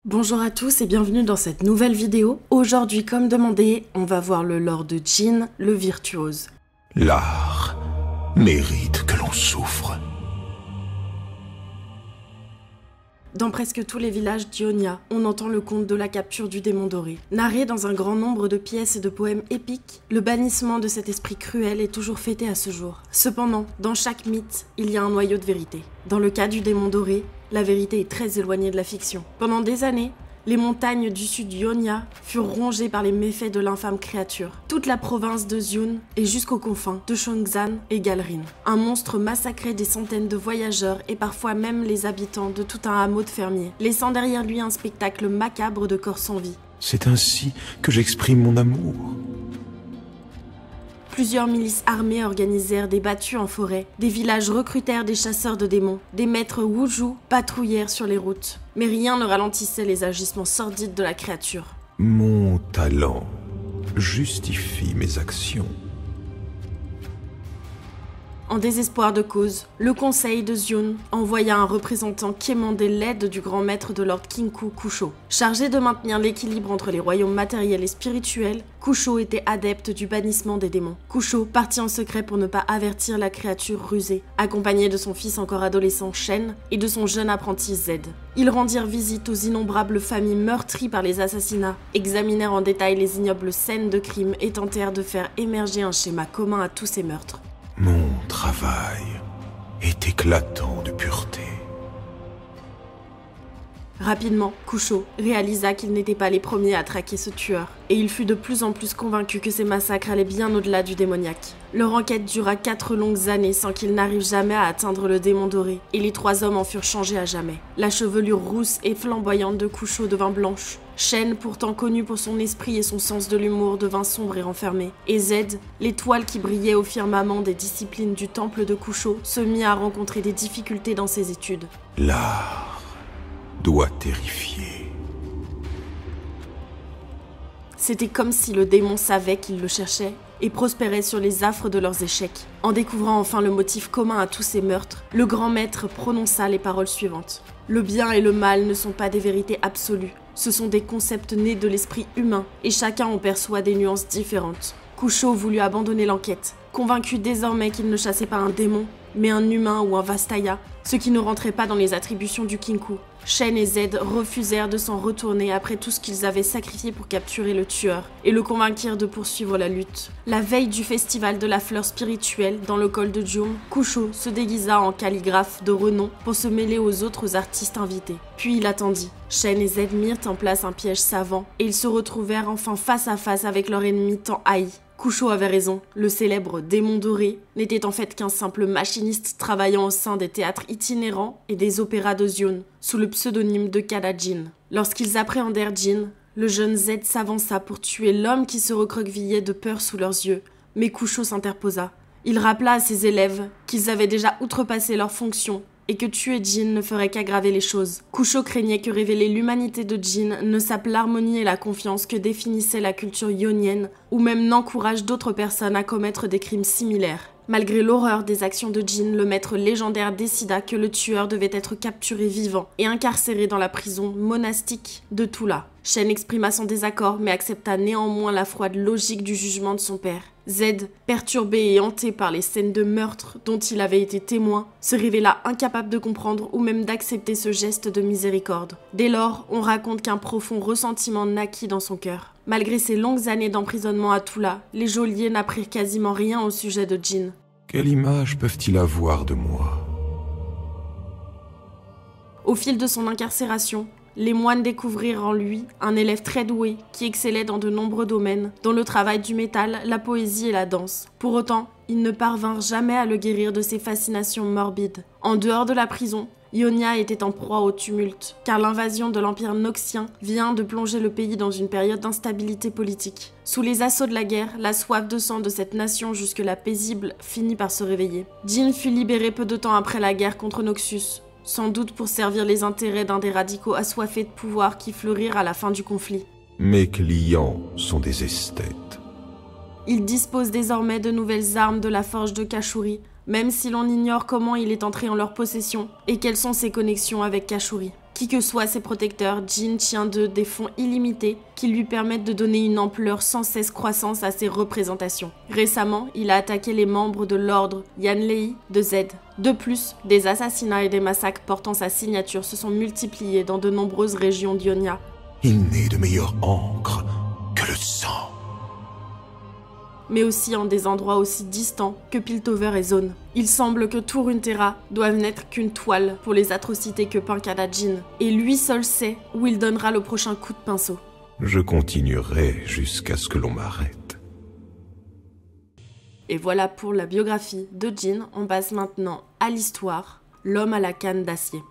Bonjour à tous et bienvenue dans cette nouvelle vidéo. Aujourd'hui, comme demandé, on va voir le lore de Jin, le virtuose. L'art mérite que l'on souffre. Dans presque tous les villages d'Ionia, on entend le conte de la capture du démon doré. Narré dans un grand nombre de pièces et de poèmes épiques, le bannissement de cet esprit cruel est toujours fêté à ce jour. Cependant, dans chaque mythe, il y a un noyau de vérité. Dans le cas du démon doré, la vérité est très éloignée de la fiction. Pendant des années, les montagnes du sud d'Ionia furent rongées par les méfaits de l'infâme créature. Toute la province de Xiun et jusqu'aux confins de Chongzan et Galrin. Un monstre massacrait des centaines de voyageurs et parfois même les habitants de tout un hameau de fermiers, laissant derrière lui un spectacle macabre de corps sans vie. C'est ainsi que j'exprime mon amour. Plusieurs milices armées organisèrent des battues en forêt, des villages recrutèrent des chasseurs de démons, des maîtres Wuzhu patrouillèrent sur les routes. Mais rien ne ralentissait les agissements sordides de la créature. Mon talent justifie mes actions. En désespoir de cause, le conseil de Xiun envoya un représentant quémander l'aide du grand maître de Lord Kinku, Kusho. Chargé de maintenir l'équilibre entre les royaumes matériels et spirituels, Kusho était adepte du bannissement des démons. Kusho partit en secret pour ne pas avertir la créature rusée, accompagné de son fils encore adolescent Shen et de son jeune apprenti Z. Ils rendirent visite aux innombrables familles meurtries par les assassinats, examinèrent en détail les ignobles scènes de crime et tentèrent de faire émerger un schéma commun à tous ces meurtres. Mon travail est éclatant de pureté. Rapidement, Kusho réalisa qu'ils n'étaient pas les premiers à traquer ce tueur, et il fut de plus en plus convaincu que ces massacres allaient bien au-delà du démoniaque. Leur enquête dura 4 longues années sans qu'ils n'arrivent jamais à atteindre le démon doré, et les 3 hommes en furent changés à jamais. La chevelure rousse et flamboyante de Kusho devint blanche. Shen, pourtant connu pour son esprit et son sens de l'humour, devint sombre et renfermé. Et Z, l'étoile qui brillait au firmament des disciplines du temple de Kusho, se mit à rencontrer des difficultés dans ses études. L'art doit terrifier. C'était comme si le démon savait qu'il le cherchait et prospérait sur les affres de leurs échecs. En découvrant enfin le motif commun à tous ces meurtres, le grand maître prononça les paroles suivantes. Le bien et le mal ne sont pas des vérités absolues. Ce sont des concepts nés de l'esprit humain et chacun en perçoit des nuances différentes. Kusho voulut abandonner l'enquête, convaincu désormais qu'il ne chassait pas un démon, mais un humain ou un Vastaya, ce qui ne rentrait pas dans les attributions du Kinku. Shen et Z refusèrent de s'en retourner après tout ce qu'ils avaient sacrifié pour capturer le tueur et le convainquirent de poursuivre la lutte. La veille du festival de la fleur spirituelle dans le col de Jum, Kusho se déguisa en calligraphe de renom pour se mêler aux autres artistes invités. Puis il attendit. Shen et Z mirent en place un piège savant et ils se retrouvèrent enfin face à face avec leur ennemi tant haï. Kusho avait raison, le célèbre démon doré n'était en fait qu'un simple machiniste travaillant au sein des théâtres itinérants et des opéras de Xiun, sous le pseudonyme de Kada Jin. Lorsqu'ils appréhendèrent Jin, le jeune Z s'avança pour tuer l'homme qui se recroquevillait de peur sous leurs yeux, mais Kusho s'interposa. Il rappela à ses élèves qu'ils avaient déjà outrepassé leurs fonctions et que tuer Jin ne ferait qu'aggraver les choses. Kusho craignait que révéler l'humanité de Jin ne sape l'harmonie et la confiance que définissait la culture ionienne, ou même n'encourage d'autres personnes à commettre des crimes similaires. Malgré l'horreur des actions de Jin, le maître légendaire décida que le tueur devait être capturé vivant et incarcéré dans la prison monastique de Tula. Shen exprima son désaccord mais accepta néanmoins la froide logique du jugement de son père. Z, perturbé et hanté par les scènes de meurtre dont il avait été témoin, se révéla incapable de comprendre ou même d'accepter ce geste de miséricorde. Dès lors, on raconte qu'un profond ressentiment naquit dans son cœur. Malgré ses longues années d'emprisonnement à Tula, les geôliers n'apprirent quasiment rien au sujet de Jin. Quelle image peuvent-ils avoir de moi? Au fil de son incarcération, les moines découvrirent en lui un élève très doué qui excellait dans de nombreux domaines, dont le travail du métal, la poésie et la danse. Pour autant, ils ne parvinrent jamais à le guérir de ses fascinations morbides. En dehors de la prison, Ionia était en proie au tumulte, car l'invasion de l'Empire noxien vient de plonger le pays dans une période d'instabilité politique. Sous les assauts de la guerre, la soif de sang de cette nation jusque-là paisible finit par se réveiller. Jin fut libéré peu de temps après la guerre contre Noxus, sans doute pour servir les intérêts d'un des radicaux assoiffés de pouvoir qui fleurirent à la fin du conflit. Mes clients sont des esthètes. Il dispose désormais de nouvelles armes de la forge de Kashuri, même si l'on ignore comment il est entré en leur possession et quelles sont ses connexions avec Kashuri. Qui que soient ses protecteurs, Jin tient d'eux des fonds illimités qui lui permettent de donner une ampleur sans cesse croissante à ses représentations. Récemment, il a attaqué les membres de l'ordre Yanlei de Z. De plus, des assassinats et des massacres portant sa signature se sont multipliés dans de nombreuses régions d'Ionia. Il n'est de meilleure encre que le sang. Mais aussi en des endroits aussi distants que Piltover et Zone. Il semble que tout Runeterra doive n'être qu'une toile pour les atrocités que peint Kadajin, et lui seul sait où il donnera le prochain coup de pinceau. Je continuerai jusqu'à ce que l'on m'arrête. Et voilà pour la biographie de Jin. On passe maintenant à l'histoire, l'homme à la canne d'acier.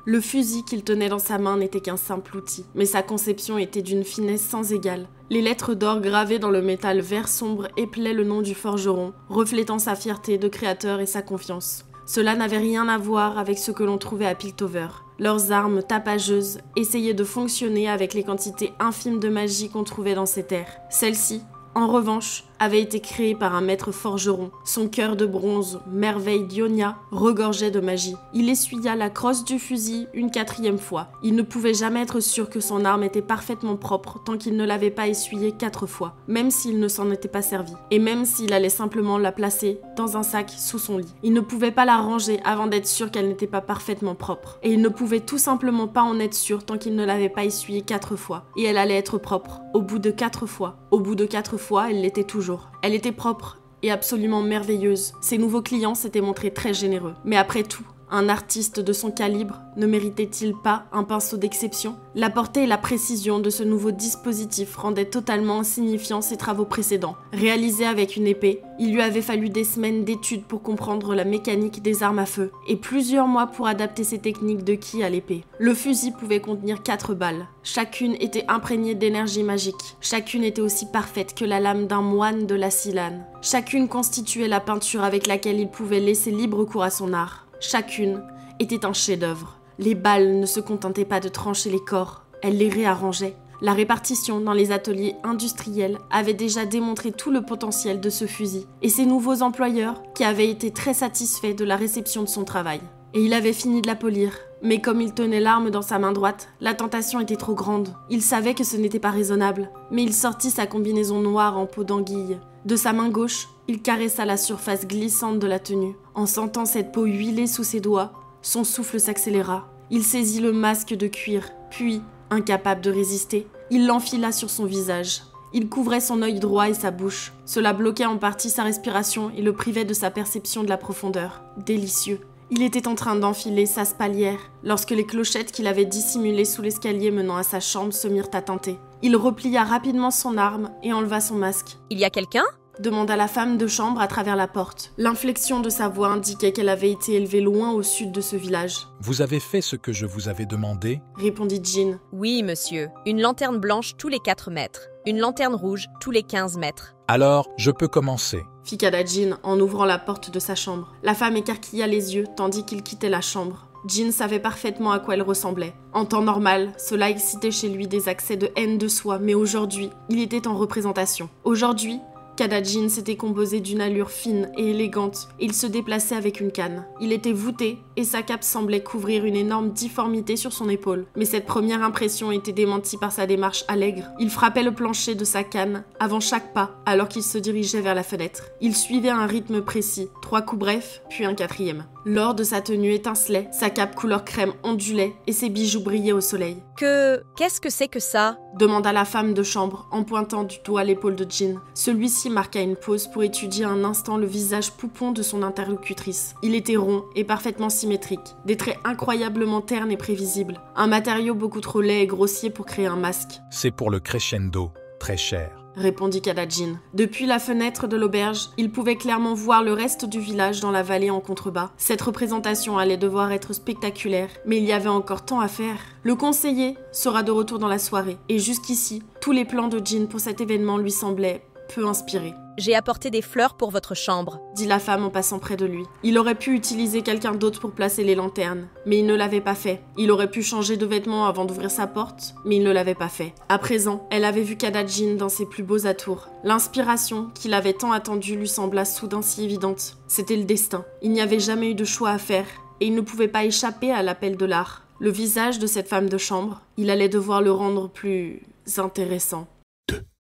Le fusil qu'il tenait dans sa main n'était qu'un simple outil, mais sa conception était d'une finesse sans égale. Les lettres d'or gravées dans le métal vert sombre éplaient le nom du forgeron, reflétant sa fierté de créateur et sa confiance. Cela n'avait rien à voir avec ce que l'on trouvait à Piltover. Leurs armes tapageuses essayaient de fonctionner avec les quantités infimes de magie qu'on trouvait dans ces terres. Celle-ci, en revanche, avait été créé par un maître forgeron. Son cœur de bronze, merveille d'Ionia, regorgeait de magie. Il essuya la crosse du fusil une 4e fois. Il ne pouvait jamais être sûr que son arme était parfaitement propre tant qu'il ne l'avait pas essuyée 4 fois, même s'il ne s'en était pas servi. Et même s'il allait simplement la placer dans un sac sous son lit. Il ne pouvait pas la ranger avant d'être sûr qu'elle n'était pas parfaitement propre. Et il ne pouvait tout simplement pas en être sûr tant qu'il ne l'avait pas essuyée 4 fois. Et elle allait être propre. Au bout de 4 fois. Au bout de 4 fois, elle l'était toujours. Elle était propre et absolument merveilleuse. Ses nouveaux clients s'étaient montrés très généreux. Mais après tout, un artiste de son calibre ne méritait-il pas un pinceau d'exception? La portée et la précision de ce nouveau dispositif rendaient totalement insignifiants ses travaux précédents. Réalisé avec une épée, il lui avait fallu des semaines d'études pour comprendre la mécanique des armes à feu, et plusieurs mois pour adapter ses techniques de ki à l'épée. Le fusil pouvait contenir 4 balles. Chacune était imprégnée d'énergie magique. Chacune était aussi parfaite que la lame d'un moine de la Silane. Chacune constituait la peinture avec laquelle il pouvait laisser libre cours à son art. Chacune était un chef-d'œuvre. Les balles ne se contentaient pas de trancher les corps, elles les réarrangeaient. La répartition dans les ateliers industriels avait déjà démontré tout le potentiel de ce fusil, et ses nouveaux employeurs qui avaient été très satisfaits de la réception de son travail. Et il avait fini de la polir. Mais comme il tenait l'arme dans sa main droite, la tentation était trop grande. Il savait que ce n'était pas raisonnable, mais il sortit sa combinaison noire en peau d'anguille. De sa main gauche, il caressa la surface glissante de la tenue. En sentant cette peau huilée sous ses doigts, son souffle s'accéléra. Il saisit le masque de cuir, puis, incapable de résister, il l'enfila sur son visage. Il couvrait son œil droit et sa bouche. Cela bloquait en partie sa respiration et le privait de sa perception de la profondeur. Délicieux. Il était en train d'enfiler sa spalière lorsque les clochettes qu'il avait dissimulées sous l'escalier menant à sa chambre se mirent à tinter. Il replia rapidement son arme et enleva son masque. « Il y a quelqu'un » demanda la femme de chambre à travers la porte. L'inflexion de sa voix indiquait qu'elle avait été élevée loin au sud de ce village. « Vous avez fait ce que je vous avais demandé » répondit Jin. « Oui, monsieur. Une lanterne blanche tous les 4 mètres. Une lanterne rouge tous les 15 mètres. » « Alors, je peux commencer. » fit Kadajin en ouvrant la porte de sa chambre. La femme écarquilla les yeux tandis qu'il quittait la chambre. Jin savait parfaitement à quoi elle ressemblait. En temps normal, cela excitait chez lui des accès de haine de soi, mais aujourd'hui, il était en représentation. Aujourd'hui, Kadajin s'était composé d'une allure fine et élégante, et il se déplaçait avec une canne. Il était voûté, et sa cape semblait couvrir une énorme difformité sur son épaule. Mais cette première impression était démentie par sa démarche allègre. Il frappait le plancher de sa canne avant chaque pas, alors qu'il se dirigeait vers la fenêtre. Il suivait un rythme précis, 3 coups brefs, puis un 4e. L'or de sa tenue étincelait, sa cape couleur crème ondulait, et ses bijoux brillaient au soleil. Qu'est-ce que c'est que ça ? Demanda la femme de chambre en pointant du doigt l'épaule de Jin. Celui-ci marqua une pause pour étudier un instant le visage poupon de son interlocutrice. Il était rond et parfaitement symétrique, des traits incroyablement ternes et prévisibles, un matériau beaucoup trop laid et grossier pour créer un masque. « C'est pour le crescendo, très cher. » répondit Kadajin. Depuis la fenêtre de l'auberge, il pouvait clairement voir le reste du village dans la vallée en contrebas. Cette représentation allait devoir être spectaculaire, mais il y avait encore tant à faire. Le conseiller sera de retour dans la soirée, et jusqu'ici, tous les plans de Jin pour cet événement lui semblaient peu inspirés. « J'ai apporté des fleurs pour votre chambre » dit la femme en passant près de lui. Il aurait pu utiliser quelqu'un d'autre pour placer les lanternes, mais il ne l'avait pas fait. Il aurait pu changer de vêtements avant d'ouvrir sa porte, mais il ne l'avait pas fait. À présent, elle avait vu Kadajin dans ses plus beaux atours. L'inspiration qu'il avait tant attendue lui sembla soudain si évidente. C'était le destin. Il n'y avait jamais eu de choix à faire, et il ne pouvait pas échapper à l'appel de l'art. Le visage de cette femme de chambre, il allait devoir le rendre plus intéressant.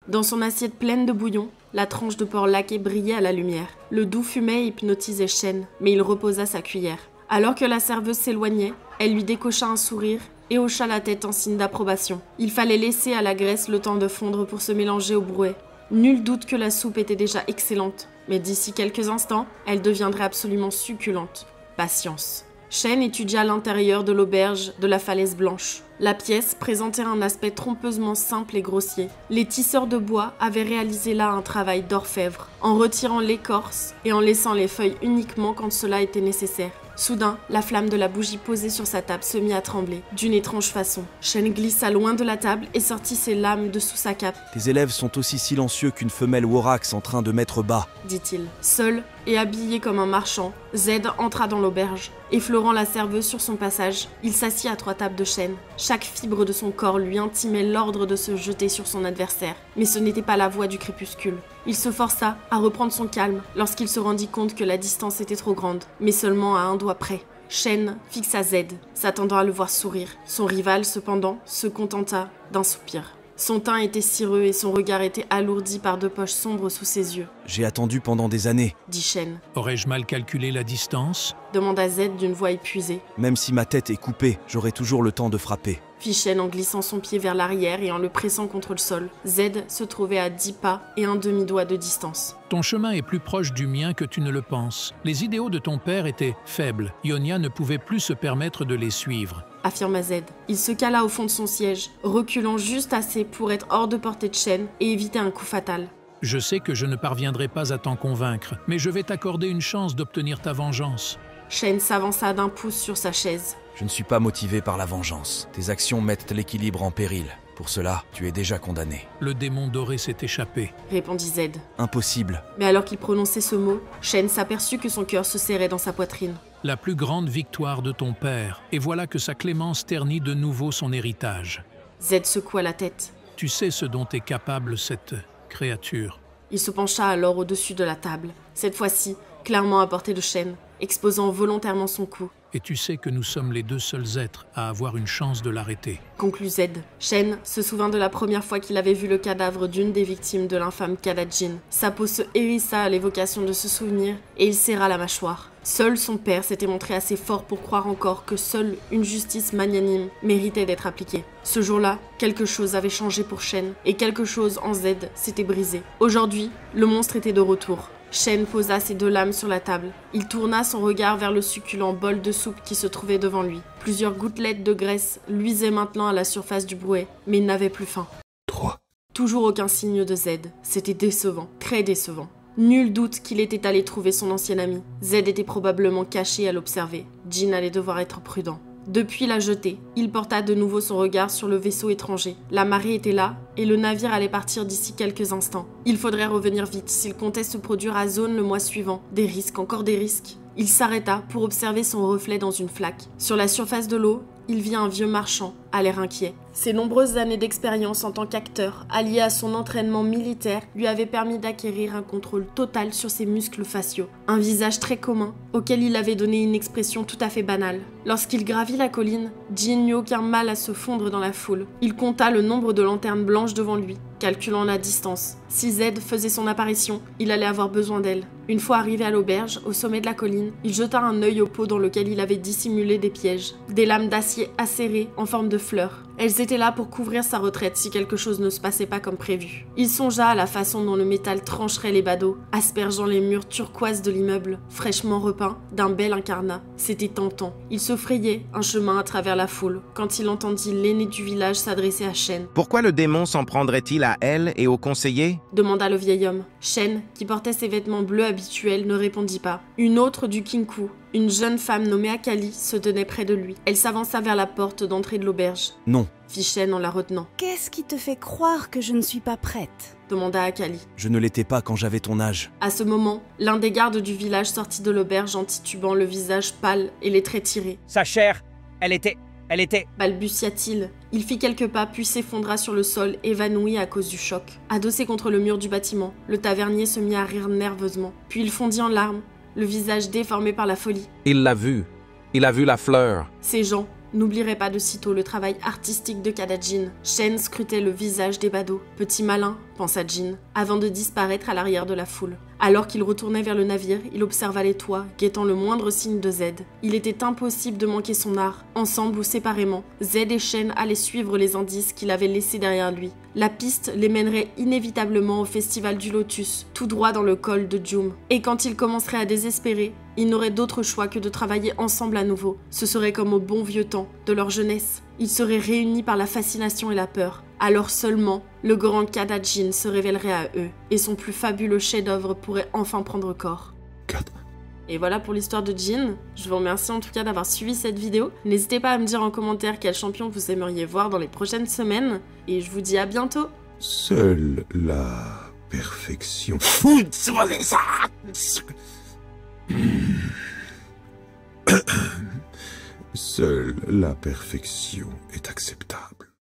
Dans son assiette pleine de bouillon, la tranche de porc laqué brillait à la lumière. Le doux fumet hypnotisait Shen, mais il reposa sa cuillère. Alors que la serveuse s'éloignait, elle lui décocha un sourire et hocha la tête en signe d'approbation. Il fallait laisser à la graisse le temps de fondre pour se mélanger au brouet. Nul doute que la soupe était déjà excellente, mais d'ici quelques instants, elle deviendrait absolument succulente. Patience. Shen étudia l'intérieur de l'auberge de la falaise blanche. La pièce présentait un aspect trompeusement simple et grossier. Les tisseurs de bois avaient réalisé là un travail d'orfèvre, en retirant l'écorce et en laissant les feuilles uniquement quand cela était nécessaire. Soudain, la flamme de la bougie posée sur sa table se mit à trembler, d'une étrange façon. Shen glissa loin de la table et sortit ses lames de sous sa cape. « Tes élèves sont aussi silencieux qu'une femelle Worax en train de mettre bas. » dit-il. Seul et habillé comme un marchand, Zed entra dans l'auberge. Effleurant la serveuse sur son passage, il s'assit à 3 tables de Shen. Chaque fibre de son corps lui intimait l'ordre de se jeter sur son adversaire. Mais ce n'était pas la voix du crépuscule. Il se força à reprendre son calme lorsqu'il se rendit compte que la distance était trop grande, mais seulement à un doigt près. Shen fixa Zed, s'attendant à le voir sourire. Son rival, cependant, se contenta d'un soupir. Son teint était cireux et son regard était alourdi par 2 poches sombres sous ses yeux. « J'ai attendu pendant des années. » dit Shen. « Aurais-je mal calculé la distance ?» demanda Zed d'une voix épuisée. « Même si ma tête est coupée, j'aurai toujours le temps de frapper. » fit Shen en glissant son pied vers l'arrière et en le pressant contre le sol. Zed se trouvait à 10 pas et un demi-doigt de distance. « Ton chemin est plus proche du mien que tu ne le penses. Les idéaux de ton père étaient faibles. Ionia ne pouvait plus se permettre de les suivre. » affirma Zed. Il se cala au fond de son siège, reculant juste assez pour être hors de portée de Shen et éviter un coup fatal. « Je sais que je ne parviendrai pas à t'en convaincre, mais je vais t'accorder une chance d'obtenir ta vengeance. » Shen s'avança d'un pouce sur sa chaise. « Je ne suis pas motivé par la vengeance. Tes actions mettent l'équilibre en péril. Pour cela, tu es déjà condamné. » « Le démon doré s'est échappé. » répondit Zed. « Impossible. » Mais alors qu'il prononçait ce mot, Shen s'aperçut que son cœur se serrait dans sa poitrine. « La plus grande victoire de ton père, et voilà que sa clémence ternit de nouveau son héritage. » Zed secoua la tête. « Tu sais ce dont est capable cette créature. » Il se pencha alors au-dessus de la table, cette fois-ci clairement à portée de Shen, exposant volontairement son cou. « Et tu sais que nous sommes les 2 seuls êtres à avoir une chance de l'arrêter. » conclut Zed. Shen se souvint de la première fois qu'il avait vu le cadavre d'une des victimes de l'infâme Kadajin. Sa peau se hérissa à l'évocation de ce souvenir et il serra la mâchoire. Seul son père s'était montré assez fort pour croire encore que seule une justice magnanime méritait d'être appliquée. Ce jour-là, quelque chose avait changé pour Shen et quelque chose en Zed s'était brisé. Aujourd'hui, le monstre était de retour. Shen posa ses 2 lames sur la table. Il tourna son regard vers le succulent bol de soupe qui se trouvait devant lui. Plusieurs gouttelettes de graisse luisaient maintenant à la surface du brouet, mais il n'avait plus faim. 3. Toujours aucun signe de Zed. C'était décevant, très décevant. Nul doute qu'il était allé trouver son ancien ami. Zed était probablement caché à l'observer. Jin allait devoir être prudent. Depuis la jetée, il porta de nouveau son regard sur le vaisseau étranger. La marée était là, et le navire allait partir d'ici quelques instants. Il faudrait revenir vite s'il comptait se produire à Zone le mois suivant. Des risques, encore des risques. Il s'arrêta pour observer son reflet dans une flaque. Sur la surface de l'eau, il vit un vieux marchand, à l'air inquiet. Ses nombreuses années d'expérience en tant qu'acteur, alliées à son entraînement militaire, lui avaient permis d'acquérir un contrôle total sur ses muscles faciaux. Un visage très commun, auquel il avait donné une expression tout à fait banale. Lorsqu'il gravit la colline, Jin n'eut aucun mal à se fondre dans la foule. Il compta le nombre de lanternes blanches devant lui, calculant la distance. Si Zed faisait son apparition, il allait avoir besoin d'elle. Une fois arrivé à l'auberge, au sommet de la colline, il jeta un œil au pot dans lequel il avait dissimulé des pièges. Des lames d'acier acérées en forme de fleurs. Elles étaient là pour couvrir sa retraite si quelque chose ne se passait pas comme prévu. Il songea à la façon dont le métal trancherait les badauds, aspergeant les murs turquoises de l'immeuble, fraîchement repeint, d'un bel incarnat. C'était tentant. Il se frayait un chemin à travers la foule, quand il entendit l'aîné du village s'adresser à Shen. « Pourquoi le démon s'en prendrait-il à elle et aux conseillers ?» demanda le vieil homme. Shen, qui portait ses vêtements bleus habituels, ne répondit pas. Une autre du Kinku, une jeune femme nommée Akali, se tenait près de lui. Elle s'avança vers la porte d'entrée de l'auberge. « Non. » fit Shen en la retenant. « Qu'est-ce qui te fait croire que je ne suis pas prête ?» demanda Akali. « Je ne l'étais pas quand j'avais ton âge. » À ce moment, l'un des gardes du village sortit de l'auberge en titubant, le visage pâle et les traits tirés. « Sa chair, elle était... » balbutia-t-il. Il fit quelques pas puis s'effondra sur le sol, évanoui à cause du choc. Adossé contre le mur du bâtiment, le tavernier se mit à rire nerveusement. Puis il fondit en larmes, le visage déformé par la folie. Il l'a vu. Il a vu la fleur. Ces gens n'oublieraient pas de sitôt le travail artistique de Kadajin. Shen scrutait le visage des badauds. Petit malin, pensa Jin, avant de disparaître à l'arrière de la foule. Alors qu'il retournait vers le navire, il observa les toits, guettant le moindre signe de Z. Il était impossible de manquer son art. Ensemble ou séparément, Z et Shen allaient suivre les indices qu'il avait laissés derrière lui. La piste les mènerait inévitablement au festival du Lotus, tout droit dans le col de Djoum. Et quand ils commenceraient à désespérer, ils n'auraient d'autre choix que de travailler ensemble à nouveau. Ce serait comme au bon vieux temps, de leur jeunesse. Ils seraient réunis par la fascination et la peur. Alors seulement, le grand Kadajin se révélerait à eux, et son plus fabuleux chef-d'œuvre pourrait enfin prendre corps. Et voilà pour l'histoire de Jin. Je vous remercie en tout cas d'avoir suivi cette vidéo. N'hésitez pas à me dire en commentaire quel champion vous aimeriez voir dans les prochaines semaines. Et je vous dis à bientôt. Seule la perfection. Seule la perfection est acceptable.